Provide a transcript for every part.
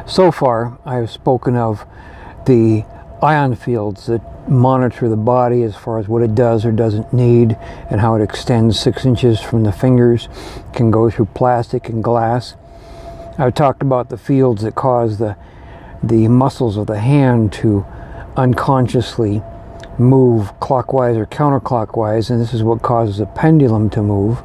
So far, I have spoken of the ion fields that monitor the body as far as what it does or doesn't need, and how it extends 6 inches from the fingers, can go through plastic and glass. I've talked about the fields that cause the muscles of the hand to unconsciously move clockwise or counterclockwise, and this is what causes a pendulum to move.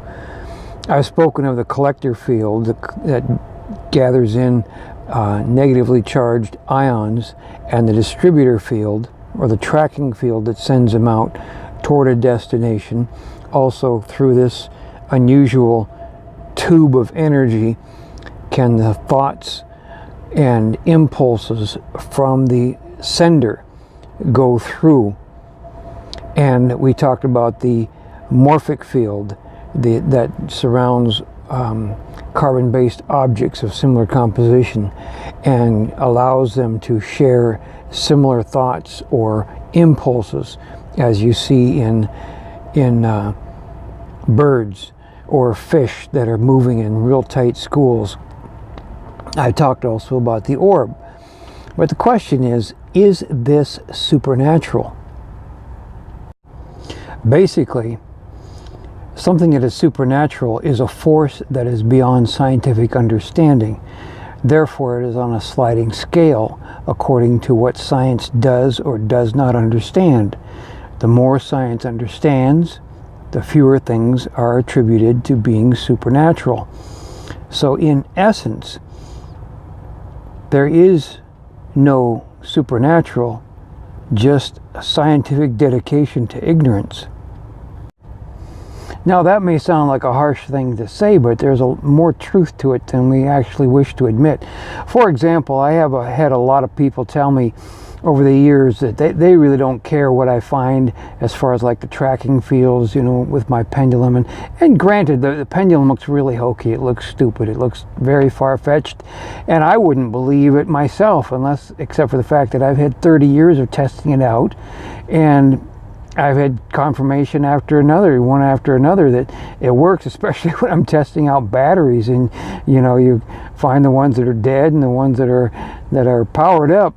I've spoken of the collector field that gathers in negatively charged ions, and the distributor field, or the tracking field, that sends them out toward a destination. Also, through this unusual tube of energy can the thoughts and impulses from the sender go through. And we talked about the morphic field that surrounds carbon-based objects of similar composition and allows them to share similar thoughts or impulses, as you see in birds or fish that are moving in real tight schools. I talked also about the orb. But the question is this supernatural? Basically, something that is supernatural is a force that is beyond scientific understanding. Therefore, it is on a sliding scale according to what science does or does not understand. The more science understands, the fewer things are attributed to being supernatural. So in essence, there is no supernatural, just a scientific dedication to ignorance. Now, that may sound like a harsh thing to say, but there's more truth to it than we actually wish to admit. For example, I have had a lot of people tell me over the years that they really don't care what I find as far as like the tracking fields, you know, with my pendulum. And granted, the pendulum looks really hokey. It looks stupid. It looks very far-fetched. And I wouldn't believe it myself, except for the fact that I've had 30 years of testing it out. And I've had confirmation after another, one after another, that it works, especially when I'm testing out batteries. And, you know, you find the ones that are dead and the ones that are powered up.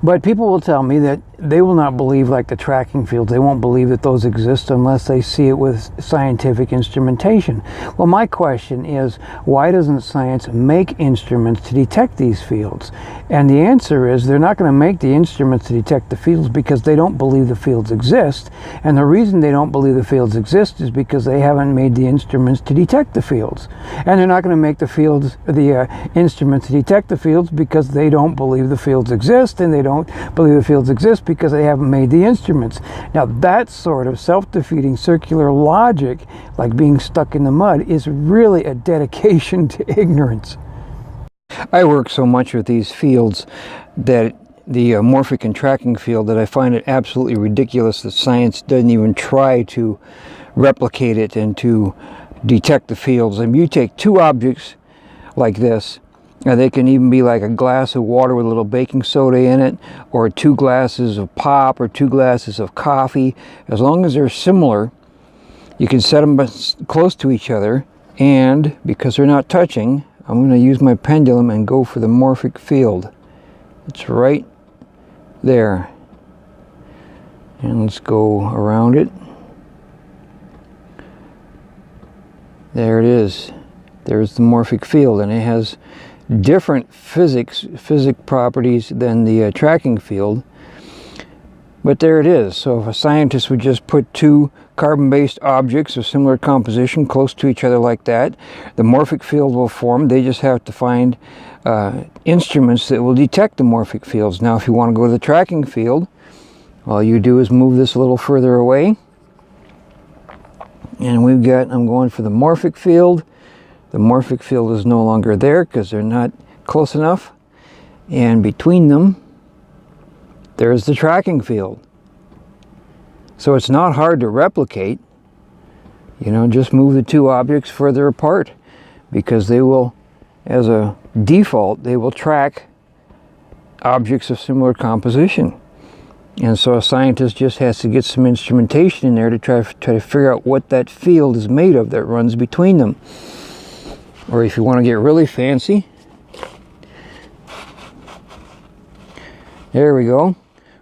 But people will tell me that they will not believe, like the tracking fields, they won't believe that those exist unless they see it with scientific instrumentation. Well, my question is, why doesn't science make instruments to detect these fields? And the answer is, they're not going to make the instruments to detect the fields because they don't believe the fields exist. And the reason they don't believe the fields exist is because they haven't made the instruments to detect the fields. And they're not going to make the instruments to detect the fields because they don't believe the fields exist, and they don't believe the fields exist because they haven't made the instruments. Now, that sort of self-defeating circular logic, like being stuck in the mud, is really a dedication to ignorance. I work so much with these fields, that the morphic and tracking field, that I find it absolutely ridiculous that science doesn't even try to replicate it and to detect the fields. And you take two objects like this, they can even be like a glass of water with a little baking soda in it, or 2 glasses of pop, or 2 glasses of coffee. As long as they're similar, you can set them close to each other, and because they're not touching, I'm going to use my pendulum and go for the morphic field. It's right there. And let's go around it. There it is. There's the morphic field, and it has different physics properties than the tracking field, but there it is. So if a scientist would just put 2 carbon-based objects of similar composition close to each other like that, the morphic field will form. They just have to find instruments that will detect the morphic fields. Now, if you want to go to the tracking field, all you do is move this a little further away, and I'm going for the morphic field. The morphic field is no longer there because they're not close enough. And between them, there's the tracking field. So it's not hard to replicate. You know, just move the 2 objects further apart, because they will, as a default, they will track objects of similar composition. And so a scientist just has to get some instrumentation in there to try to figure out what that field is made of that runs between them. Or if you want to get really fancy, There we go.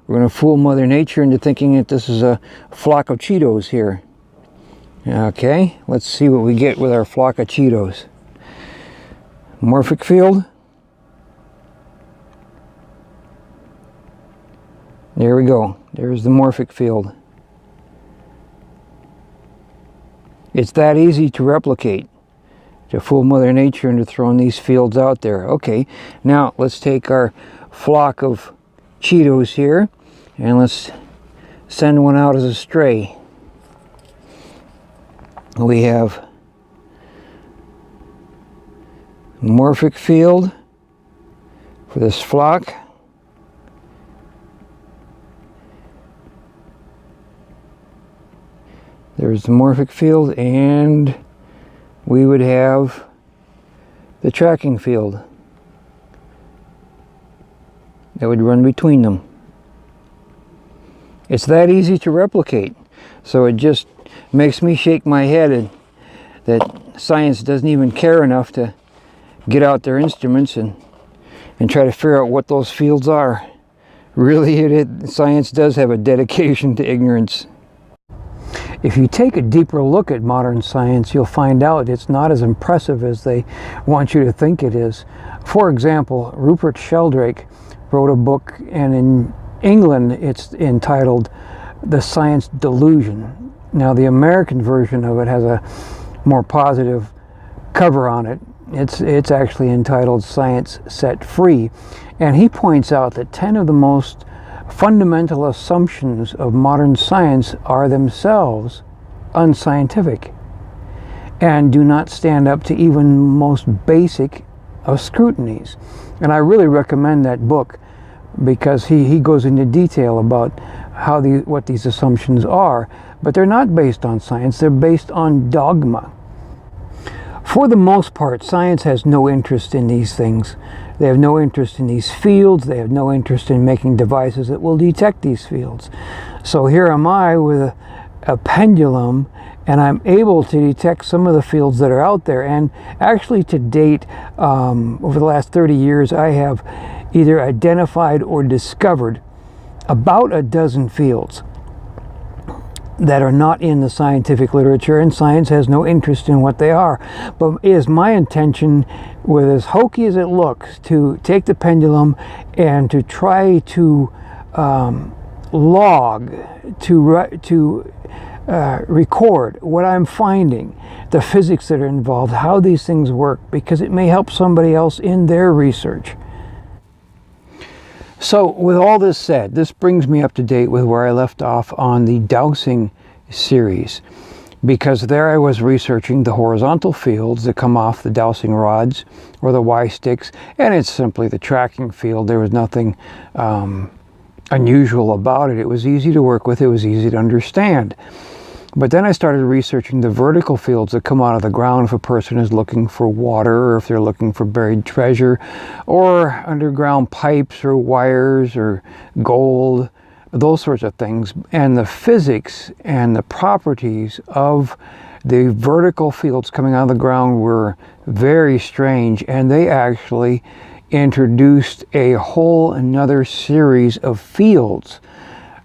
We're going to fool Mother Nature into thinking that this is a flock of Cheetos here. Okay, let's see what we get with our flock of Cheetos. Morphic field. There we go. There's the morphic field. It's that easy to replicate, to fool Mother Nature into throwing these fields out there. Okay, now let's take our flock of Cheetos here and let's send one out as a stray. We have morphic field for this flock. There's the morphic field, and we would have the tracking field that would run between them. It's that easy to replicate, so it just makes me shake my head that science doesn't even care enough to get out their instruments and try to figure out what those fields are. Really, science does have a dedication to ignorance. If you take a deeper look at modern science, you'll find out it's not as impressive as they want you to think it is. For example, Rupert Sheldrake wrote a book, and in England it's entitled The Science Delusion. Now, the American version of it has a more positive cover on it. It's actually entitled Science Set Free, and he points out that 10 of the most fundamental assumptions of modern science are themselves unscientific and do not stand up to even most basic of scrutinies. And I really recommend that book because he goes into detail about what these assumptions are, but they're not based on science, they're based on dogma. For the most part, science has no interest in these things. They have no interest in these fields. They have no interest in making devices that will detect these fields. So here am I with a pendulum, and I'm able to detect some of the fields that are out there. And actually, to date, over the last 30 years, I have either identified or discovered about a dozen fields that are not in the scientific literature, and science has no interest in what they are. But it is my intention, with as hokey as it looks, to take the pendulum and to try to log, to record what I'm finding, the physics that are involved, how these things work, because it may help somebody else in their research. So with all this said, this brings me up to date with where I left off on the dowsing series, because there I was researching the horizontal fields that come off the dowsing rods or the Y sticks, and it's simply the tracking field. There was nothing unusual about it. It was easy to work with, it was easy to understand. But then I started researching the vertical fields that come out of the ground if a person is looking for water, or if they're looking for buried treasure, or underground pipes or wires or gold, those sorts of things. And the physics and the properties of the vertical fields coming out of the ground were very strange, and they actually introduced a whole another series of fields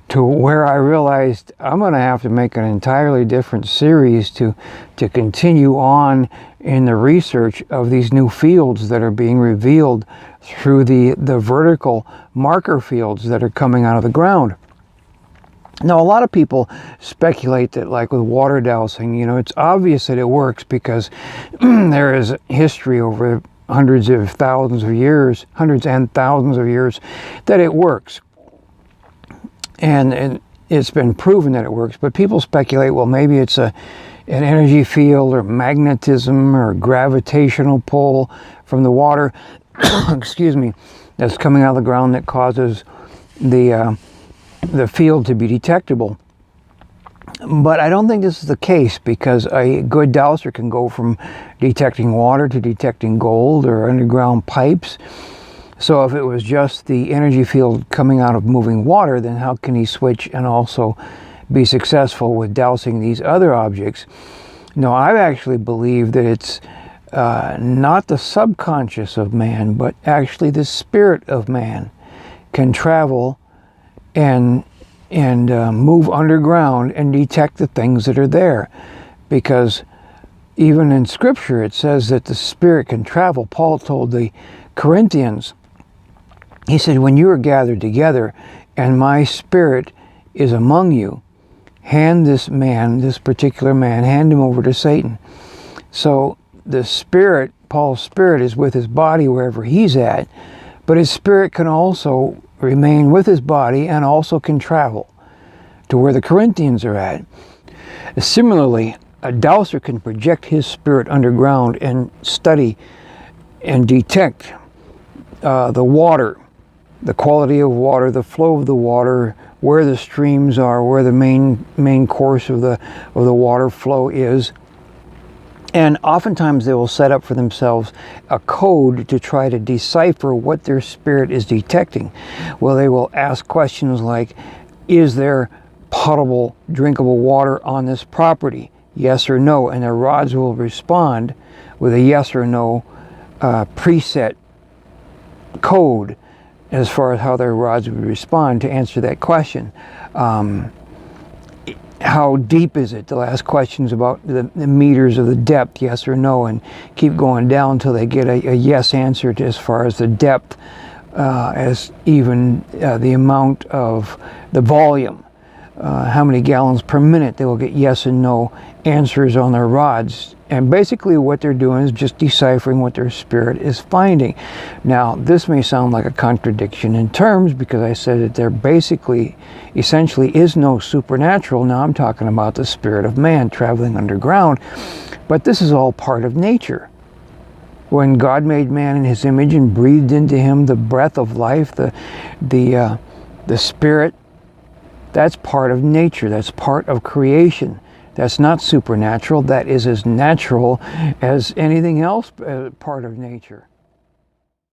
to where I realized I'm going to have to make an entirely different series to continue on in the research of these new fields that are being revealed through the vertical marker fields that are coming out of the ground. Now, a lot of people speculate that, like with water dowsing, it's obvious that it works because there is history over hundreds and thousands of years that it works. And it's been proven that it works, but people speculate, well, maybe it's an energy field or magnetism or gravitational pull from the water, excuse me, that's coming out of the ground that causes the field to be detectable. But I don't think this is the case, because a good dowser can go from detecting water to detecting gold or underground pipes. So if it was just the energy field coming out of moving water, then how can he switch and also be successful with dowsing these other objects? No, I actually believe that it's not the subconscious of man, but actually the spirit of man can travel and move underground and detect the things that are there. Because even in Scripture it says that the Spirit can travel. Paul told the Corinthians, he said, when you are gathered together and my Spirit is among you, hand this man, this particular man, hand him over to Satan. So the Spirit, Paul's Spirit, is with his body wherever he's at, but his Spirit can also remain with his body and also can travel to where the Corinthians are at. Similarly, a dowser can project his spirit underground and study and detect the water, the quality of water, the flow of the water, where the streams are, where the main course of the water flow is. And oftentimes they will set up for themselves a code to try to decipher what their spirit is detecting. Well, they will ask questions like, is there potable, drinkable water on this property? Yes or no? And their rods will respond with a yes or no preset code as far as how their rods would respond to answer that question. How deep is it? They'll ask questions about the meters of the depth, yes or no, and keep going down until they get a yes answer to as far as the depth, as even the amount of the volume. How many gallons per minute. They will get yes and no answers on their rods. And basically what they're doing is just deciphering what their spirit is finding. Now, this may sound like a contradiction in terms, because I said that there basically, essentially is no supernatural. Now I'm talking about the spirit of man traveling underground. But this is all part of nature. When God made man in his image and breathed into him the breath of life, the spirit, that's part of nature. That's part of creation. That's not supernatural. That is as natural as anything else part of nature.